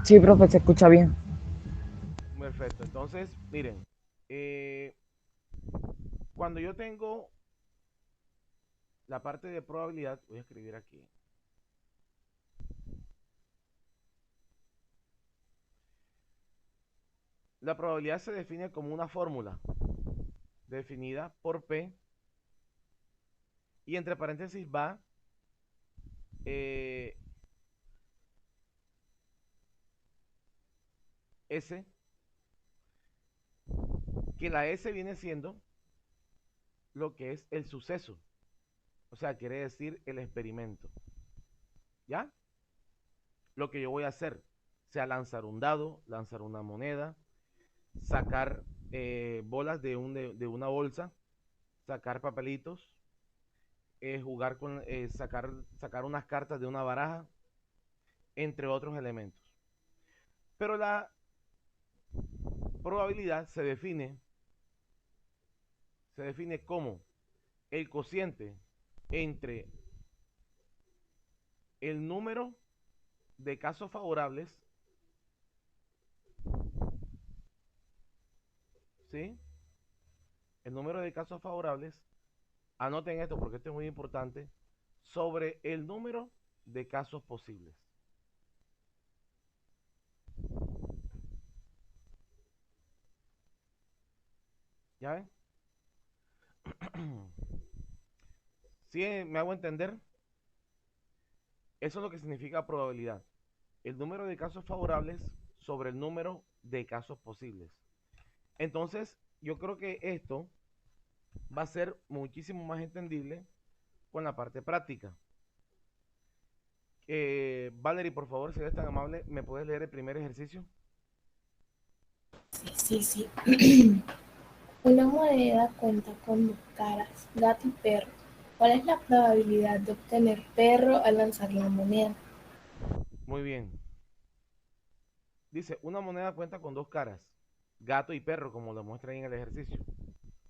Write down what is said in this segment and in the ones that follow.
Sí, profe, se escucha bien. Perfecto. Entonces, miren, eh, cuando yo tengo la parte de probabilidad, voy a escribir aquí. La probabilidad se define como una fórmula definida por P y entre paréntesis va eh, S, que la S viene siendo lo que es el suceso. O sea, quiere decir el experimento. ¿Ya? Lo que yo voy a hacer, sea lanzar un dado, lanzar una moneda, sacar bolas de una bolsa, sacar papelitos, jugar con, sacar unas cartas de una baraja, entre otros elementos. Pero la probabilidad se define como el cociente entre el número de casos favorables, ¿sí? El número de casos favorables, anoten esto porque esto es muy importante, sobre el número de casos posibles. ¿Ya ven? ¿Sí me hago entender? Eso es lo que significa probabilidad. El número de casos favorables sobre el número de casos posibles. Entonces, yo creo que esto va a ser muchísimo más entendible con la parte práctica. Valerie, por favor, si eres tan amable, ¿me puedes leer el primer ejercicio? Sí, sí, sí. Una moneda cuenta con dos caras, gato y perro. ¿Cuál es la probabilidad de obtener perro al lanzar la moneda? Muy bien. Dice, una moneda cuenta con dos caras, gato y perro, como lo muestra ahí en el ejercicio.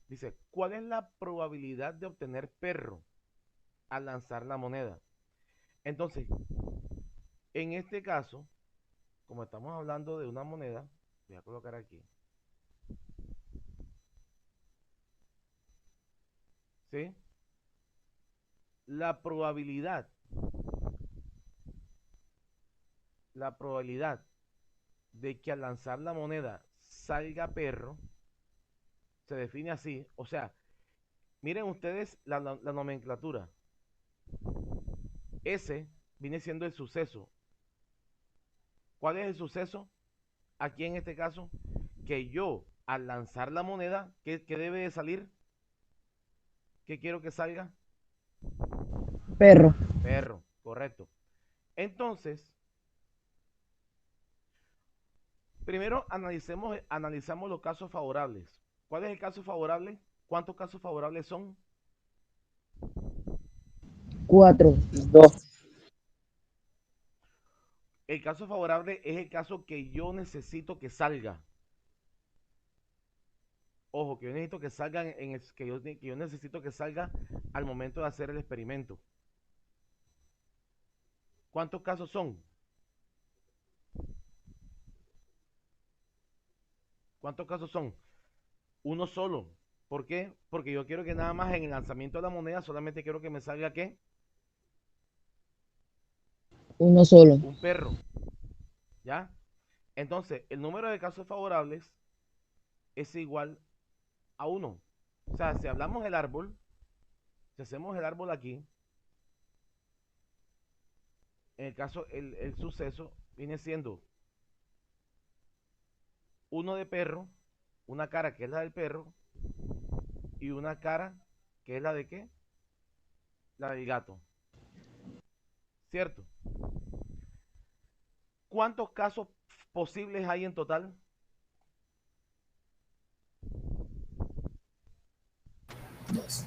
Dice, ¿cuál es la probabilidad de obtener perro al lanzar la moneda? Entonces, en este caso, como estamos hablando de una moneda, voy a colocar aquí, ¿sí? La probabilidad, la probabilidad de que al lanzar la moneda salga perro se define así. O sea, miren ustedes la nomenclatura. S viene siendo el suceso. ¿Cuál es el suceso? Aquí en este caso, que yo al lanzar la moneda, ¿qué debe de salir? ¿Qué quiero que salga? Perro. Perro, correcto. Entonces, primero analizamos los casos favorables. ¿Cuál es el caso favorable? ¿Cuántos casos favorables son? 4, 2. El caso favorable es el caso que yo necesito que salga. Ojo, que yo necesito que salga que yo necesito que salga al momento de hacer el experimento. ¿Cuántos casos son? ¿Cuántos casos son? Uno solo. ¿Por qué? Porque yo quiero que nada más en el lanzamiento de la moneda solamente quiero que me salga ¿qué? Uno solo. Un perro. ¿Ya? Entonces, el número de casos favorables es igual a uno. O sea, si hablamos del árbol, si hacemos el árbol aquí, en el caso, el suceso viene siendo uno de perro, una cara que es la del perro, y una cara que es la de qué? La del gato. ¿Cierto? ¿Cuántos casos posibles hay en total? Dos.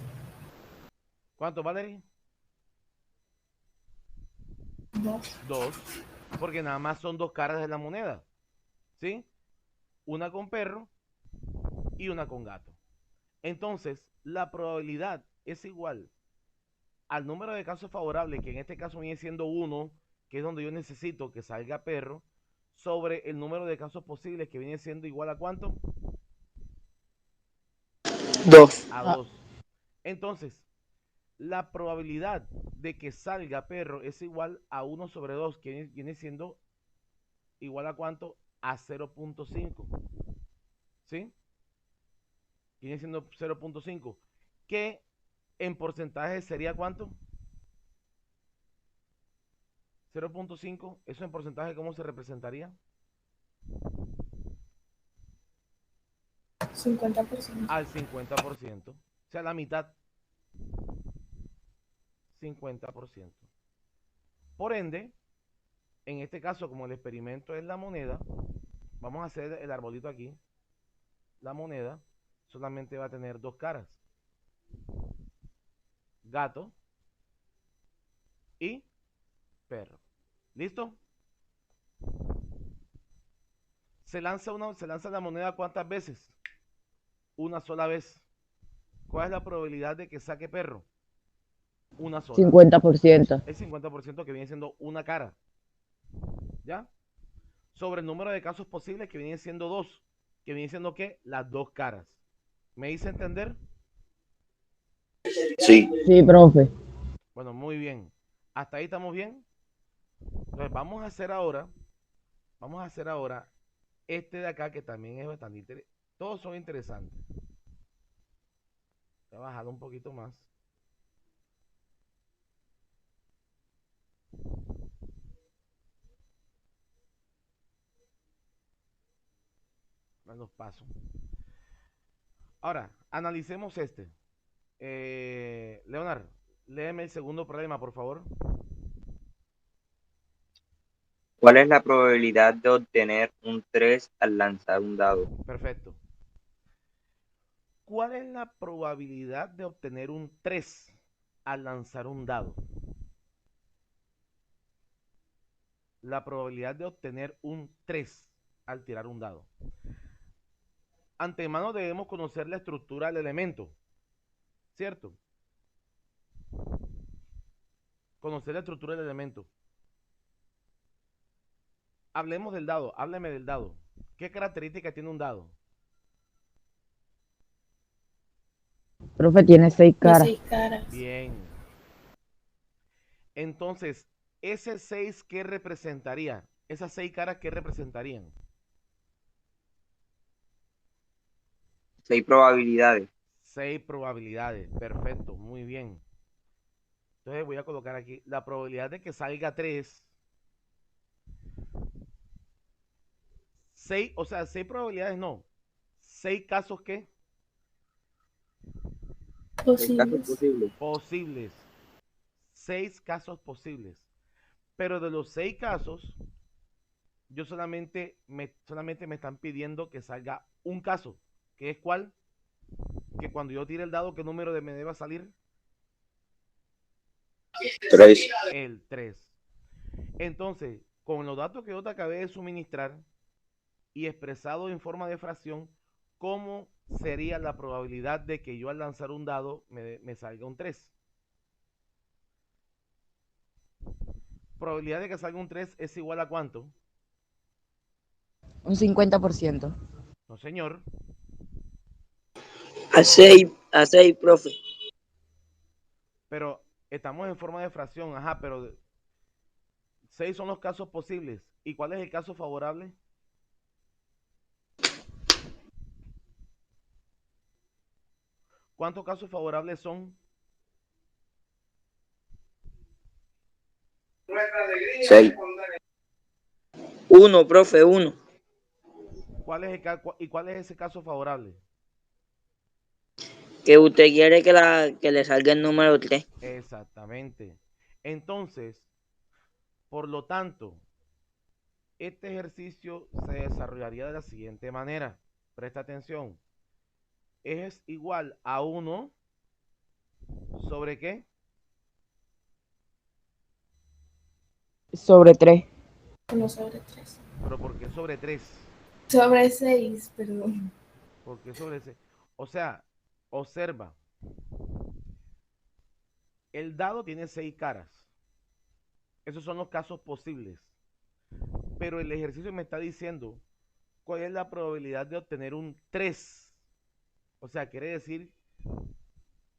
¿Cuántos, Valerie? Dos. Dos. Porque nada más son dos caras de la moneda. ¿Sí? Una con perro y una con gato. Entonces, la probabilidad es igual al número de casos favorables, que en este caso viene siendo uno, que es donde yo necesito que salga perro, sobre el número de casos posibles, que viene siendo igual a ¿cuánto? 2. A 2. Entonces, la probabilidad de que salga perro es igual a 1 sobre 2, que viene siendo igual a ¿cuánto? A 0.5. ¿Sí? Viene siendo 0.5. Que en porcentaje sería ¿cuánto? 0.5. ¿Eso en porcentaje cómo se representaría? 50%. Al 50%. O sea, la mitad. 50%. Por ende, en este caso, como el experimento es la moneda, vamos a hacer el arbolito aquí. La moneda solamente va a tener dos caras. Gato y perro. ¿Listo? Se lanza la moneda ¿cuántas veces? Una sola vez. ¿Cuál es la probabilidad de que saque perro? Una sola. 50%. El 50% que viene siendo una cara. ¿Ya? Sobre el número de casos posibles que vienen siendo dos. Que vienen siendo ¿qué? Las dos caras. ¿Me hice entender? Sí. Sí, profe. Bueno, muy bien. ¿Hasta ahí estamos bien? Entonces vamos a hacer ahora este de acá que también es bastante interesante. Todos son interesantes. Voy a bajarlo un poquito más. Los pasos. Ahora, analicemos este. Leonard, léeme el segundo problema, por favor. ¿Cuál es la probabilidad de obtener un 3 al lanzar un dado? Perfecto. ¿Cuál es la probabilidad de obtener un 3 al lanzar un dado? La probabilidad de obtener un 3 al tirar un dado. Antemano debemos conocer la estructura del elemento, ¿cierto? Conocer la estructura del elemento. Hablemos del dado, hábleme del dado. ¿Qué características tiene un dado? Profe, tiene 6 De caras. 6 caras. Bien. Entonces, ese 6, ¿qué representaría? Esas 6 caras, ¿qué representarían? 6 probabilidades. 6 probabilidades. Perfecto, muy bien. Entonces voy a colocar aquí la probabilidad de que salga 3. 6, o sea, 6 probabilidades no. 6 casos ¿qué? 6 casos Posibles. posibles. Posibles. 6 casos posibles. Pero de los 6 casos, yo solamente me están pidiendo que salga un caso. ¿Que es cuál? Que cuando yo tire el dado, ¿qué número de me deba salir? 3. El 3. Entonces, con los datos que yo te acabé de suministrar y expresado en forma de fracción, ¿cómo sería la probabilidad de que yo al lanzar un dado me salga un 3? Probabilidad de que salga un 3 es igual a ¿cuánto? Un 50%. No, señor. A 6, profe. Pero estamos en forma de fracción. Ajá, pero 6 son los casos posibles. ¿Y cuál es el caso favorable? ¿Cuántos casos favorables son? 6. 1, profe, 1. ¿Y cuál es ese caso favorable? Que usted quiere que le salga el número 3. Exactamente. Entonces, por lo tanto, este ejercicio se desarrollaría de la siguiente manera. Presta atención. Es igual a 1 sobre ¿qué? Sobre 3. 1 sobre 3. Pero ¿por qué sobre 3? Sobre 6, perdón. ¿Por qué sobre ese? O sea, observa. El dado tiene 6 caras. Esos son los casos posibles. pero el ejercicio me está diciendo cuál es la probabilidad de obtener un 3. O sea, quiere decir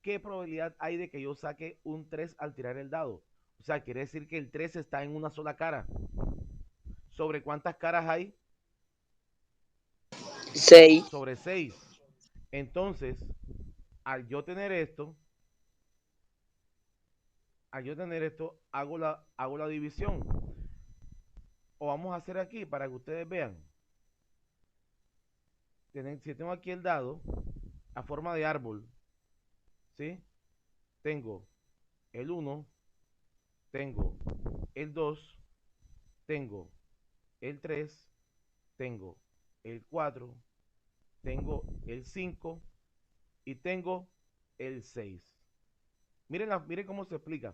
qué probabilidad hay de que yo saque un 3 al tirar el dado. O sea, quiere decir que el 3 está en una sola cara. ¿Sobre cuántas caras hay? 6. Sobre 6. Entonces, al yo tener esto, hago la división. O vamos a hacer aquí para que ustedes vean. Si tengo aquí el dado a forma de árbol, ¿sí? Tengo el 1, tengo el 2, tengo el 3, tengo el 4, tengo el 5 y tengo el 6. Miren cómo se explica.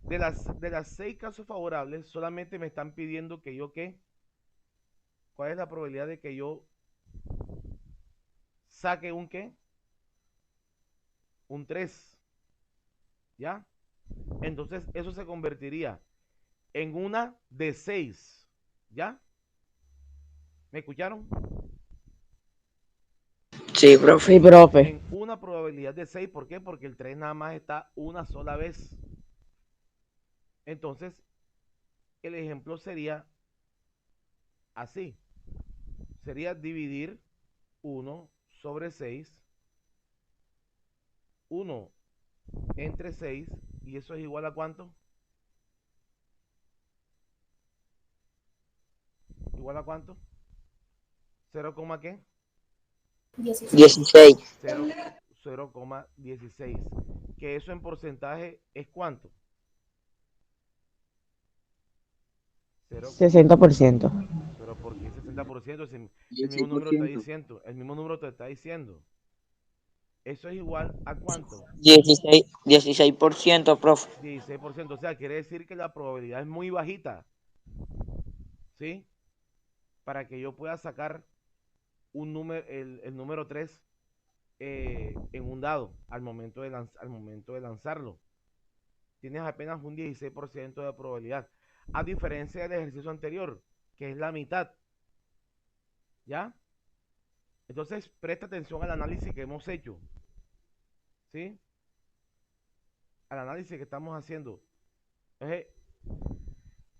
De las 6 casos favorables, solamente me están pidiendo que yo, ¿qué? ¿Cuál es la probabilidad de que yo saque un qué? Un 3. ¿Ya? Entonces eso se convertiría en una de 6. ¿Ya? ¿Me escucharon? Sí, profe. Sí, profe. En una probabilidad de 6. ¿Por qué? Porque el 3 nada más está una sola vez. Entonces, el ejemplo sería así. Sería dividir 1 sobre 6. 1 entre 6. ¿Y eso es igual a cuánto? ¿Igual a cuánto? 0, ¿qué? 16. 16. 0,16. Que eso en porcentaje es cuánto? 60%. Pero ¿por qué 60%? Si el mismo número está diciendo. El mismo número te está diciendo. Eso es igual a cuánto? 16%, profe. 16%. O sea, quiere decir que la probabilidad es muy bajita. ¿Sí? Para que yo pueda sacar un número, el número 3 en un dado al momento de lanzarlo. Tienes apenas un 16% de probabilidad. A diferencia del ejercicio anterior, que es la mitad. ¿Ya? Entonces, presta atención al análisis que hemos hecho. ¿Sí? Al análisis que estamos haciendo. Entonces,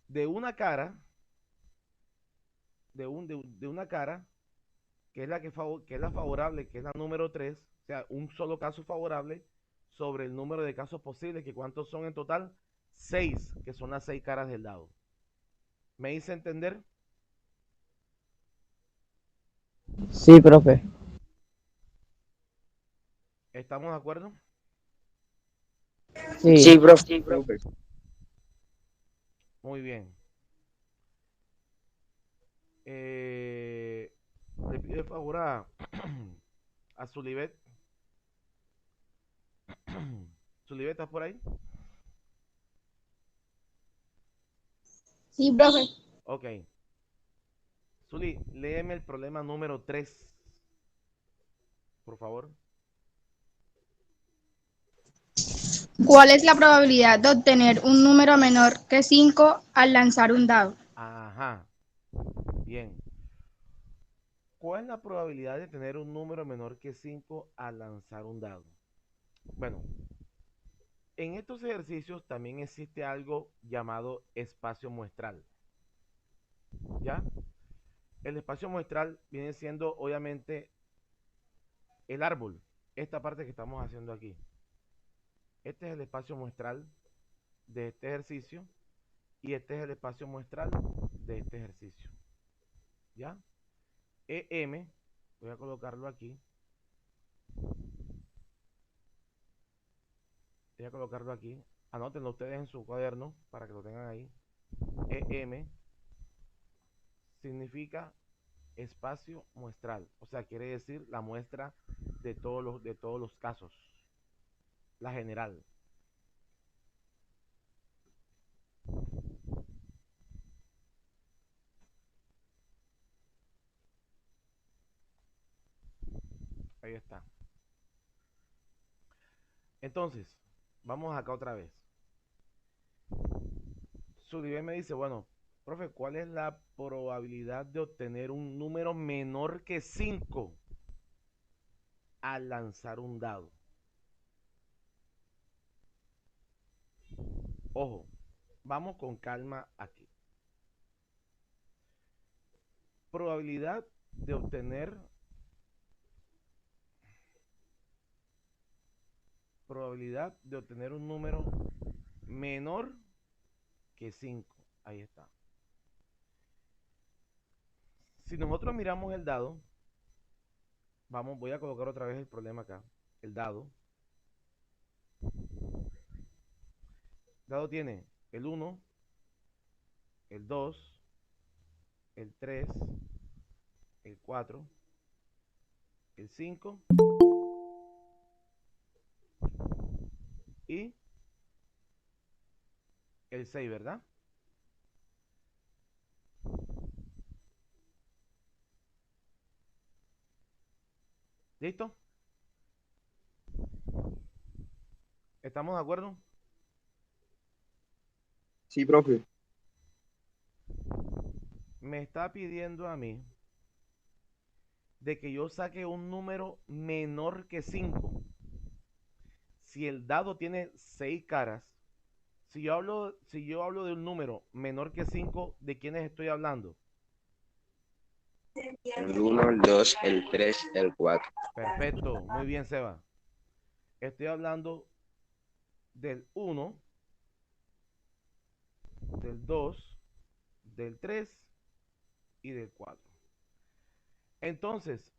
de una cara, de una cara, que es que es la favorable, que es la número 3, o sea, un solo caso favorable sobre el número de casos posibles, que cuántos son en total, 6, que son las 6 caras del dado. ¿Me hice entender? Sí, profe. ¿Estamos de acuerdo? Sí. Sí, profe. Muy bien. Le pido el favor a Zulibet. Zulibet, ¿estás por ahí? Sí, profe. Ok. Zuli, léeme el problema número 3, por favor. ¿Cuál es la probabilidad de obtener un número menor que 5 al lanzar un dado? Ajá. Bien. ¿Cuál es la probabilidad de tener un número menor que 5 al lanzar un dado? Bueno, en estos ejercicios también existe algo llamado espacio muestral. ¿Ya? El espacio muestral viene siendo obviamente el árbol, esta parte que estamos haciendo aquí. Este es el espacio muestral de este ejercicio y este es el espacio muestral de este ejercicio. ¿Ya? EM, voy a colocarlo aquí. Voy a colocarlo aquí. Anótenlo ustedes en su cuaderno para que lo tengan ahí. EM significa espacio muestral. O sea, quiere decir la muestra de todos los casos. La general. Ahí está. Entonces, vamos acá otra vez. Sullivan me dice, bueno, Profe, ¿cuál es la probabilidad de obtener un número menor que 5 al lanzar un dado? Ojo, vamos con calma aquí. Probabilidad de obtener un número menor que 5. Ahí está. Si nosotros miramos el dado, voy a colocar otra vez el problema acá. El dado. El dado tiene el 1, el 2, el 3, el 4, el 5 y el 6, ¿verdad? ¿Listo? ¿Estamos de acuerdo? Sí, profe. Me está pidiendo a mí de que yo saque un número menor que 5. Si el dado tiene 6 caras, si yo hablo de un número menor que 5, ¿de quiénes estoy hablando? El 1, el 2, el 3, el 4. Perfecto, muy bien, Seba. Estoy hablando del 1, del 2, del 3 y del 4. Entonces,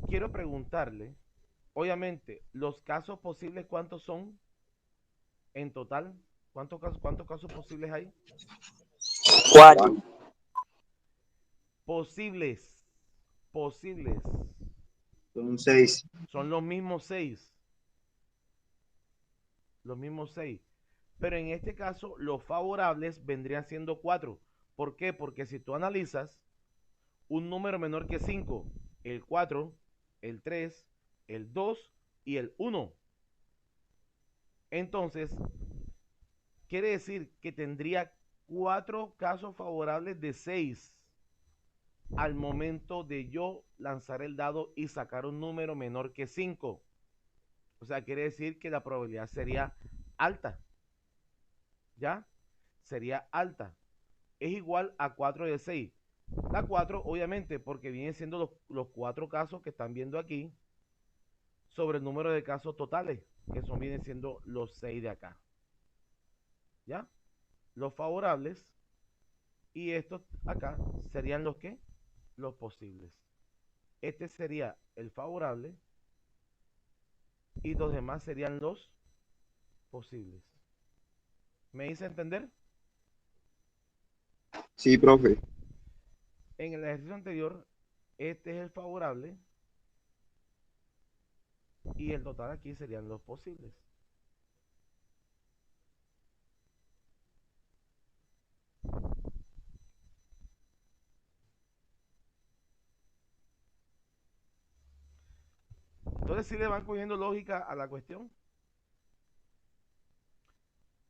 quiero preguntarle, obviamente, los casos posibles, ¿cuántos son en total? ¿Cuántos casos posibles hay? 4. Posibles. Son 6. Son los mismos 6. Los mismos 6. Pero en este caso, los favorables vendrían siendo 4. ¿Por qué? Porque si tú analizas un número menor que 5, el 4, el 3, el 2 y el 1. Entonces, quiere decir que tendría 4 casos favorables de 6 al momento de yo lanzar el dado y sacar un número menor que 5. O sea, quiere decir que la probabilidad sería alta. ¿Ya? Sería alta. Es igual a 4 de 6. La 4, obviamente, porque vienen siendo los 4 casos que están viendo aquí sobre el número de casos totales, que vienen siendo los 6 de acá. ¿Ya? Los favorables y estos acá serían los que los posibles. Este sería el favorable y los demás serían los posibles. ¿Me hice entender? Sí, profe. En el ejercicio anterior, este es el favorable y el total aquí serían los posibles. Entonces, ¿sí le van cogiendo lógica a la cuestión?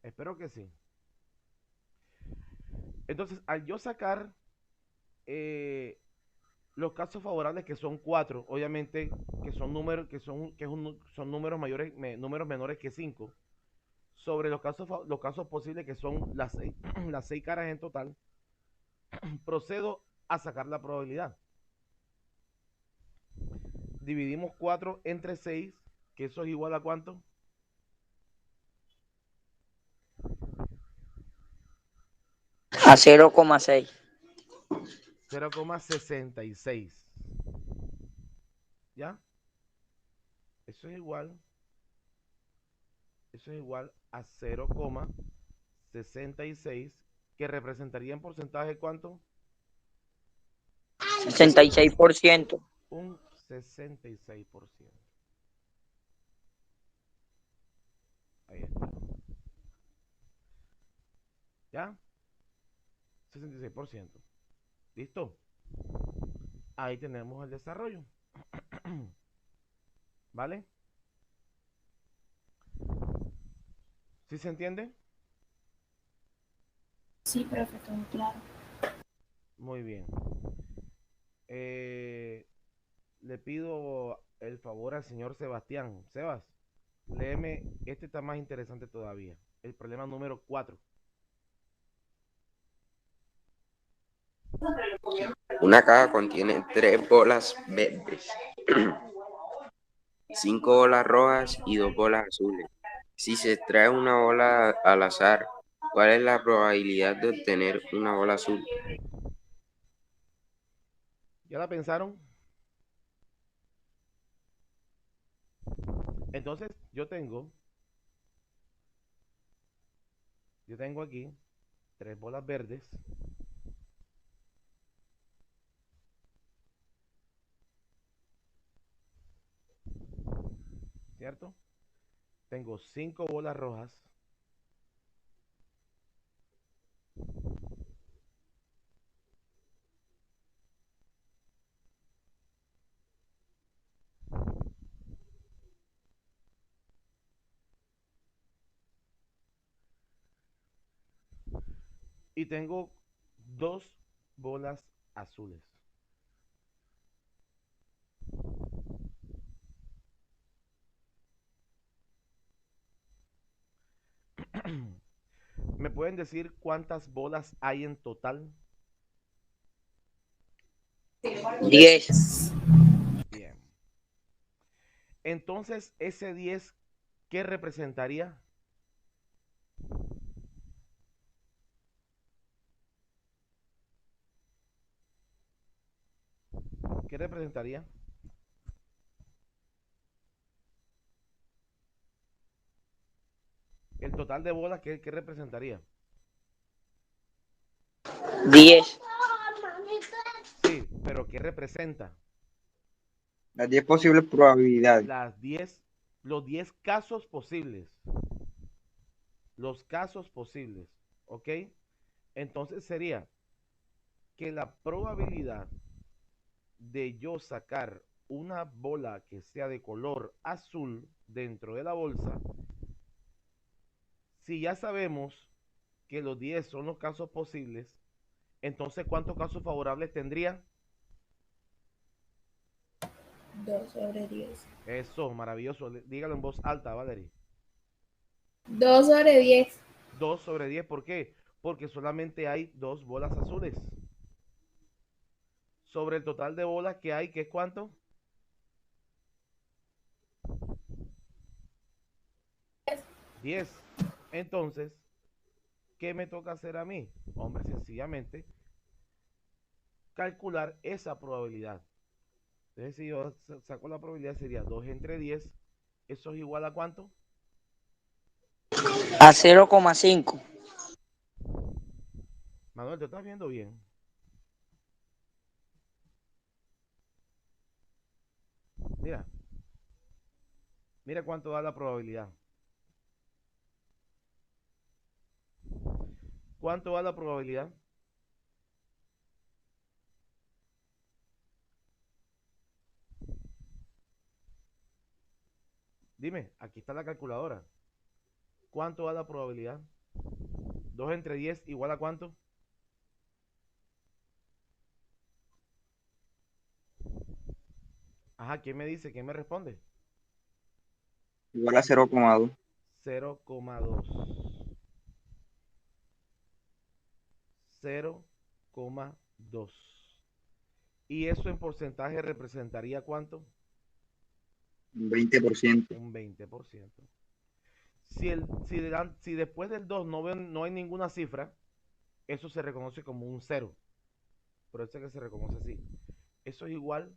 Espero que sí. Entonces, al yo sacar los casos favorables, que son 4, obviamente que son números son números mayores, números menores que 5, sobre los casos posibles, que son las 6 las 6 caras en total, procedo a sacar la probabilidad. Dividimos 4 entre 6, que eso es igual a ¿cuánto? A 0,6. 0,66. ¿Ya? Eso es igual a 0,66, que representaría en porcentaje ¿cuánto? 66%. Un 66%. Ahí está. ¿Ya? 66%. ¿Listo? Ahí tenemos el desarrollo. ¿Vale? ¿Sí se entiende? Sí, profe, todo claro. Muy bien. Le pido el favor al señor Sebastián. Sebas, léeme, este está más interesante todavía. El problema número 4. Una caja contiene 3 bolas verdes, 5 bolas rojas y 2 bolas azules. Si se extrae una bola al azar, ¿cuál es la probabilidad de obtener una bola azul? ¿Ya la pensaron? Entonces, yo tengo aquí 3 bolas verdes, ¿cierto? Tengo 5 bolas rojas, y tengo 2 bolas azules. ¿Me pueden decir cuántas bolas hay en total? 10. Bien. Entonces, ese 10, ¿qué representaría? ¿Qué representaría? El total de bolas, ¿qué representaría? 10. Sí, pero ¿qué representa? Las 10 posibles probabilidades. Los 10 casos posibles. Los casos posibles, ¿ok? Entonces sería que la probabilidad de yo sacar una bola que sea de color azul dentro de la bolsa, si ya sabemos que los 10 son los casos posibles, entonces ¿cuántos casos favorables tendría? 2/10. Eso, maravilloso. Dígalo en voz alta, Valerie. 2/10. 2/10, ¿por qué? Porque solamente hay 2 bolas azules. Sobre el total de bolas que hay, ¿qué es cuánto? 10. Entonces, ¿qué me toca hacer a mí? Hombre, sencillamente, calcular esa probabilidad. Entonces, si yo saco la probabilidad, sería 2 entre 10. ¿Eso es igual a cuánto? A 0,5. Manuel, ¿te estás viendo bien? Mira. Mira cuánto da la probabilidad. ¿Cuánto da la probabilidad? Dime, aquí está la calculadora. ¿Cuánto da la probabilidad? 2 entre 10 igual a cuánto? Ajá, ¿quién me dice? ¿Quién me responde? Igual a 0,2. 0,2. 0,2. ¿Y eso en porcentaje representaría cuánto? Un 20%. Un 20%. Si después del 2 no hay ninguna cifra, eso se reconoce como un 0. Por eso es que se reconoce así. Eso es igual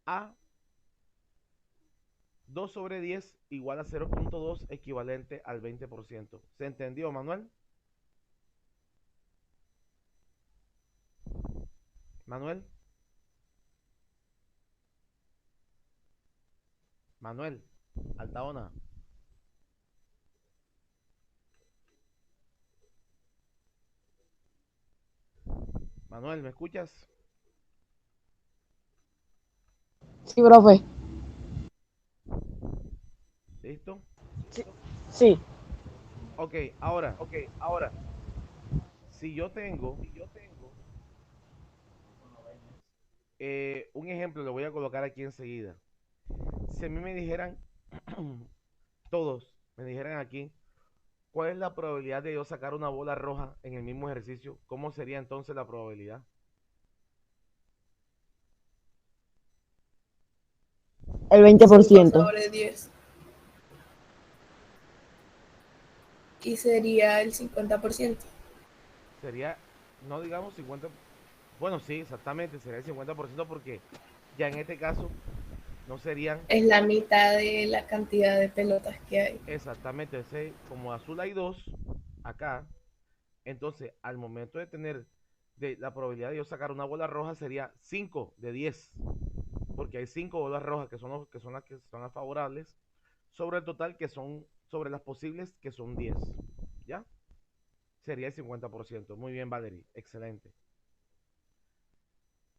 a 2/10 igual a 0,2 equivalente al 20%. ¿Se entendió, Manuel? Manuel. Manuel. Altaona. Manuel, ¿me escuchas? Sí, profe. ¿Listo? Sí. Ok, ahora. si yo tengo un ejemplo, lo voy a colocar aquí enseguida. Si a mí me dijeran, todos me dijeran aquí, ¿cuál es la probabilidad de yo sacar una bola roja en el mismo ejercicio? ¿Cómo sería entonces la probabilidad? El 5 20%. sobre 10. Y sería el 50%. Sería, no digamos 50, bueno, sí, exactamente, sería el 50% porque ya en este caso no serían Es la mitad de la cantidad de pelotas que hay. exactamente, ese, como azul hay dos acá, entonces al momento de tener de la probabilidad de yo sacar una bola roja sería 5 de 10, porque hay 5 bolas rojas que son, las que son las favorables sobre el total que son, sobre las posibles que son 10, ¿ya? Sería el 50%. Muy bien, Valerie, excelente.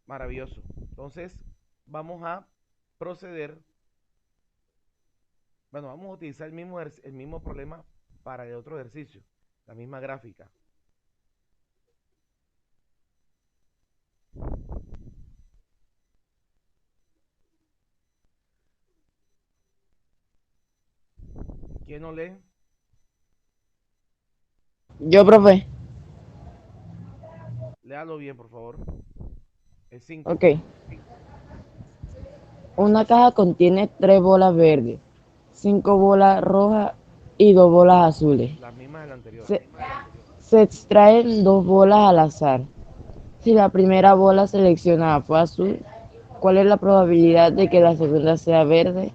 Maravilloso. Entonces, vamos a proceder. Bueno, vamos a utilizar el mismo problema para el otro ejercicio. La misma gráfica. ¿Quién no lee? Yo, profe. Léalo bien, por favor. El 5. Ok. Una caja contiene 3 bolas verdes, 5 bolas rojas y 2 bolas azules. Las mismas del anterior. Se, se extraen 2 bolas al azar. Si la primera bola seleccionada fue azul, ¿cuál es la probabilidad de que la segunda sea verde,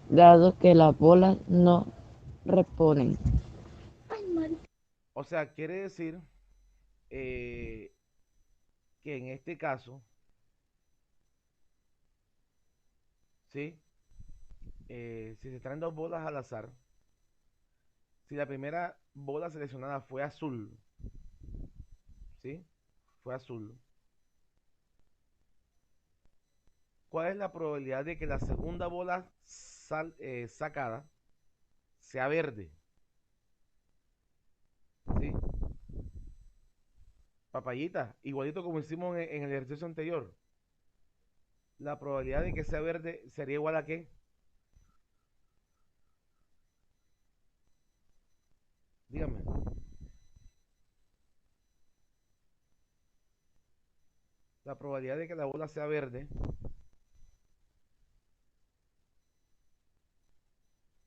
dado que las bolas no responden? O sea, quiere decir que en este caso, ¿sí? Si se traen dos bolas al azar, si la primera bola seleccionada fue azul, ¿sí? Fue azul. ¿Cuál es la probabilidad de que la segunda bola sacada sea verde? ¿Sí? Papayita, igualito como hicimos en el ejercicio anterior. La probabilidad de que sea verde sería igual a ¿qué? Dígame. La probabilidad de que la bola sea verde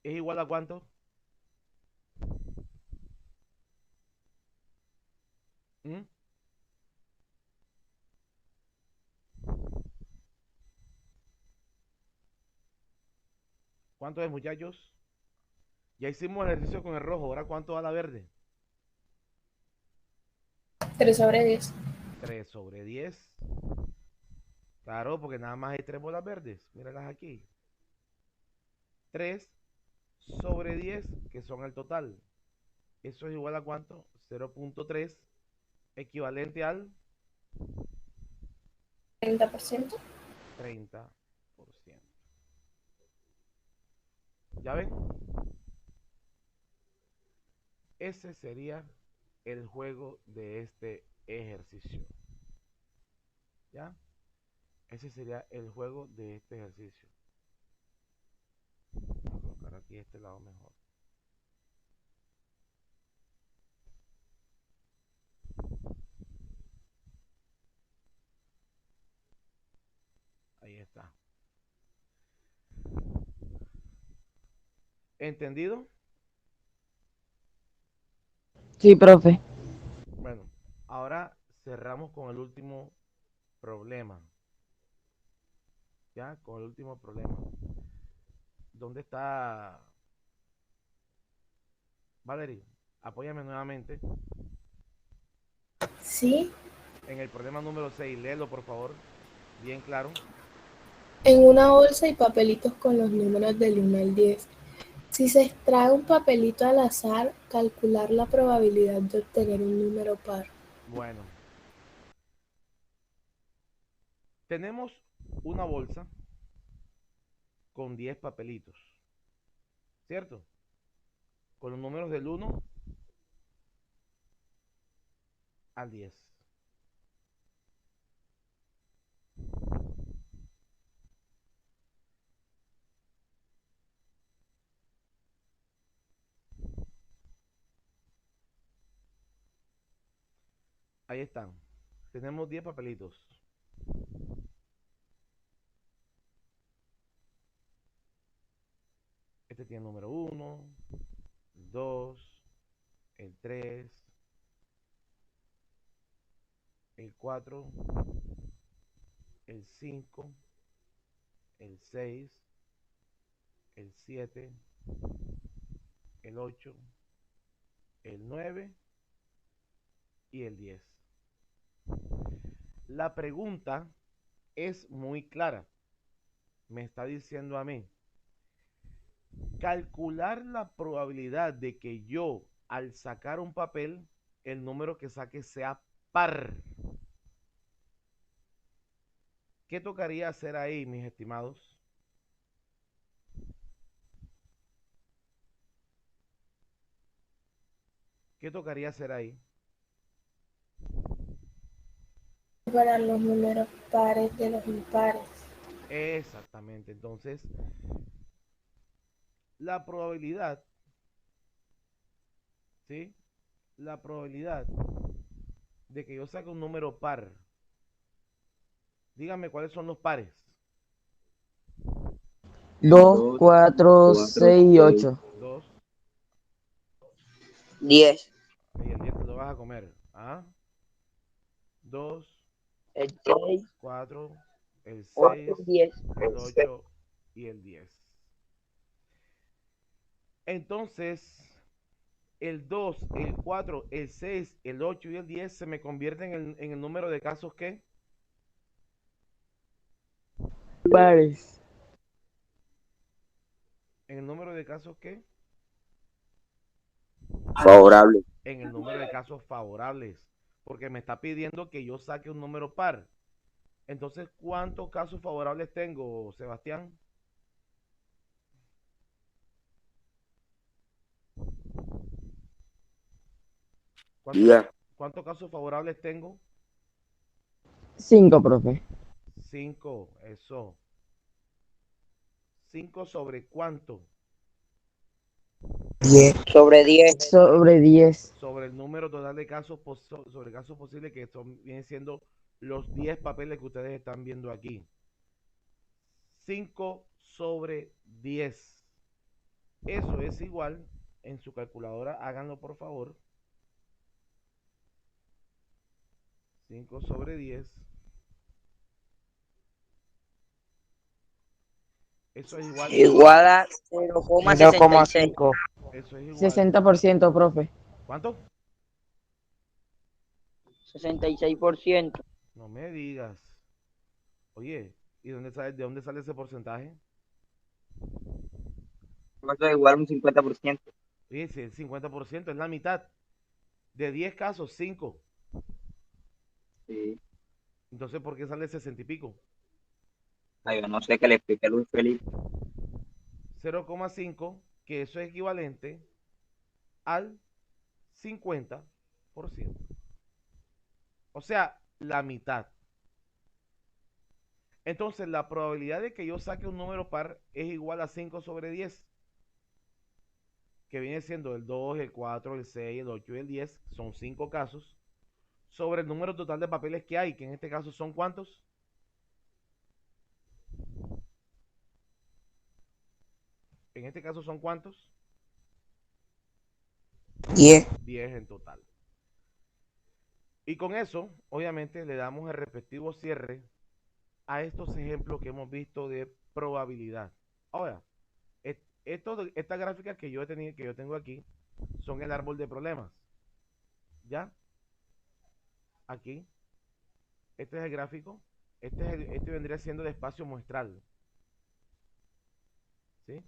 es igual a ¿cuánto? ¿Mm? ¿Cuánto es, muchachos? Ya hicimos el ejercicio con el rojo, ahora ¿cuánto da la verde? 3 sobre 10. 3 sobre 10. Claro, porque nada más hay 3 bolas verdes. Míralas aquí. 3 sobre 10, que son el total. Eso es igual a ¿cuánto? 0.3, equivalente al 30%. 30%. ¿Ya ven? Ese sería el juego de este ejercicio. ¿Ya? Ese sería el juego de este ejercicio. Voy a colocar aquí este lado mejor. Ahí está. ¿Entendido? Sí, profe. Bueno, ahora cerramos con el último problema. ¿Ya? Con el último problema. ¿Dónde está Valerie? Apóyame nuevamente. Sí. En el problema número 6, léelo por favor. Bien claro. En una bolsa hay papelitos con los números del 1 al 10. Si se extrae un papelito al azar, calcular la probabilidad de obtener un número par. Bueno, tenemos una bolsa con 10 papelitos, ¿cierto? Con los números del 1 al 10. Ahí están. Tenemos 10 papelitos. Este tiene el número 1, el 2, el 3, el 4, el 5, el 6, el 7, el 8, el 9 y el 10. La pregunta es muy clara. Me está diciendo a mí, calcular la probabilidad de que yo, al sacar un papel, el número que saque sea par. ¿Qué tocaría hacer ahí, mis estimados? ¿Qué tocaría hacer ahí? Separar los números pares de los impares. Exactamente. Entonces, la probabilidad, ¿sí? La probabilidad de que yo saque un número par. Díganme cuáles son los pares. 2, 4, 6 y 8. 2. 10. Y el 10 te lo vas a comer. ¿Ah? 2, El 6, 4, el 8, 6, 10. el 8 y el 10. Entonces, el 2, el 4, el 6, el 8 y el 10 se me convierten en el número de casos que Pares. en el número de casos que Favorable. en el número de casos favorables, porque me está pidiendo que yo saque un número par. Entonces, ¿cuántos casos favorables tengo, Sebastián? ¿Cuántos, Diga. cuántos casos favorables tengo? 5, profe. 5, eso. 5 sobre cuánto? Sobre 10. Sobre 10. Sobre el número total de casos, sobre casos posibles que vienen siendo los 10 papeles que ustedes están viendo aquí. 5 sobre 10. Eso es igual, en su calculadora, háganlo por favor. 5 sobre 10. Eso es igual. Igual a 0,66. 0,5. Eso es igual. 60%, profe. ¿Cuánto? 66%. No me digas. Oye, ¿y de dónde sale ese porcentaje? Eso es igual a un 50%. Oye, si el 50% es la mitad. De 10 casos, 5. Sí. Entonces, ¿por qué sale 60 y pico? Ay, yo no sé qué le expliqué a Luis Felipe. 0,5, que eso es equivalente al 50%. O sea, la mitad. Entonces, la probabilidad de que yo saque un número par es igual a 5 sobre 10, que viene siendo el 2, el 4, el 6, el 8 y el 10. Son 5 casos. Sobre el número total de papeles que hay, que en este caso son ¿cuántos? En este caso son ¿cuántos? 10. 10 en total. Y con eso, obviamente, le damos el respectivo cierre a estos ejemplos que hemos visto de probabilidad. Ahora, esta gráfica que yo tengo aquí son el árbol de problemas. ¿Ya? Aquí. Este es el gráfico. Este vendría siendo el espacio muestral. ¿Sí?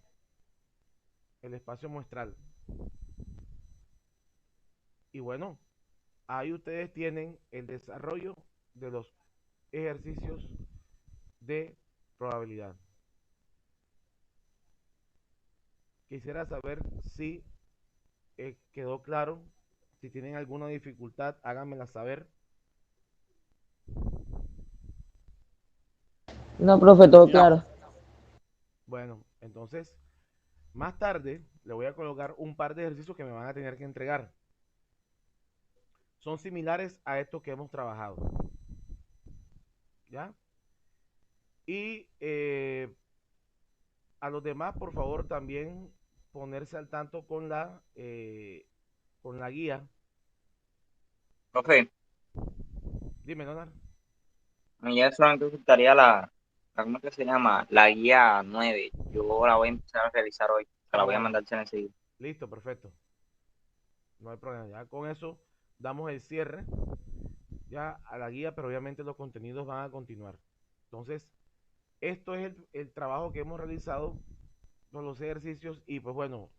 El espacio muestral. Y bueno, ahí ustedes tienen el desarrollo de los ejercicios de probabilidad. Quisiera saber si quedó claro, Si tienen alguna dificultad, háganmela saber. No, profe, todo claro. Bueno, entonces, más tarde le voy a colocar un par de ejercicios que me van a tener que entregar. Son similares a estos que hemos trabajado. ¿Ya? Y a los demás, por favor, también ponerse al tanto con la guía. Profe, Dime, Leonard. a mí ya solamente me gustaría ¿cómo es que se llama? La guía 9. Yo la voy a empezar a realizar hoy. Se la voy a mandar enseguida. Listo, perfecto. No hay problema. Ya con eso damos el cierre ya a la guía, pero obviamente los contenidos van a continuar. Entonces, esto es el trabajo que hemos realizado con los ejercicios y pues bueno,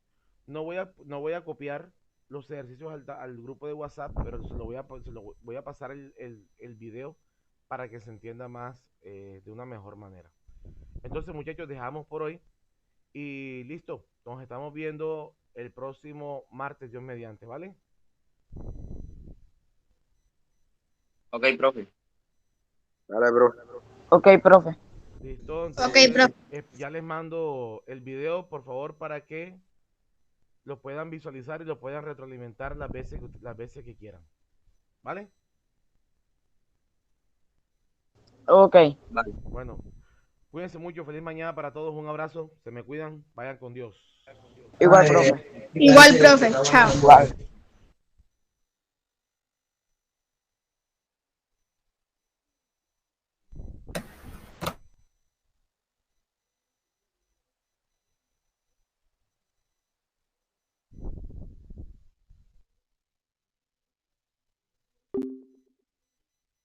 no voy a copiar los ejercicios al grupo de WhatsApp, pero se lo voy a pasar el video para que se entienda más de una mejor manera. Entonces, muchachos, dejamos por hoy y listo. Nos estamos viendo el próximo martes, Dios mediante, ¿vale? Ok, profe. Dale, bro. Ok, profe. Listo. Ok, profe. Ya les mando el video, por favor, para que lo puedan visualizar y lo puedan retroalimentar las veces que quieran. ¿Vale? Ok. Vale. Bueno, cuídense mucho. Feliz mañana para todos. Un abrazo. Se me cuidan. Vayan con Dios. Igual, profe. Igual, profe. Chao. Igual.